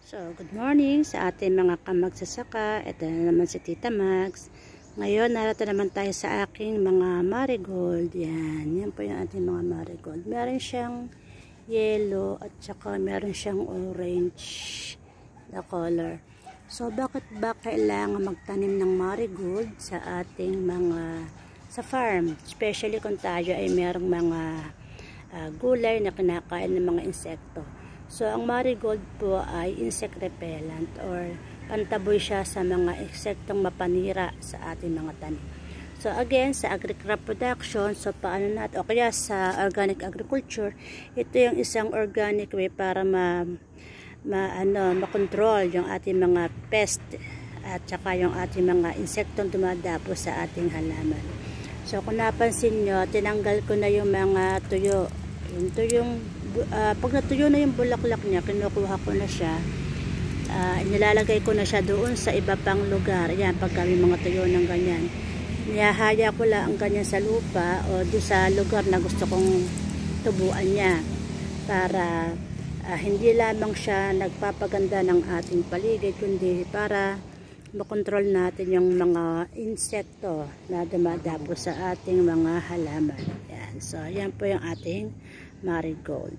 So, good morning sa ating mga kamagsasaka. Ito na naman si Tita Mags. Ngayon, narito naman tayo sa aking mga marigold. Yan po yung ating mga marigold. Meron siyang yellow at saka meron siyang orange na color. So, bakit ba kailangan magtanim ng marigold sa ating mga sa farm? Especially kung tayo ay merong mga gulay na kinakain ng mga insekto. So, ang marigold po ay insect repellent or pantaboy siya sa mga insektong mapanira sa ating mga tanim. So, again, sa agri-crop production, so paano natin, o kaya sa organic agriculture, ito yung isang organic way para makontrol yung ating mga pest at saka yung ating mga insektong dumadapo sa ating halaman. So, kung napansin nyo, tinanggal ko na yung mga tuyo. Ito yung pag natuyo na yung bulaklak niya, kinukuha ko na siya, nilalagay ko na siya doon sa iba pang lugar. Ayan, pag kami mga tuyo ng ganyan, niyahaya ko lang ang ganyan sa lupa o doon sa lugar na gusto kong tubuan niya para hindi lamang siya nagpapaganda ng ating paligid, kundi para makontrol natin yung mga insekto na dumadapo sa ating mga halaman. Ayan. So, ayan po yung ating marigold.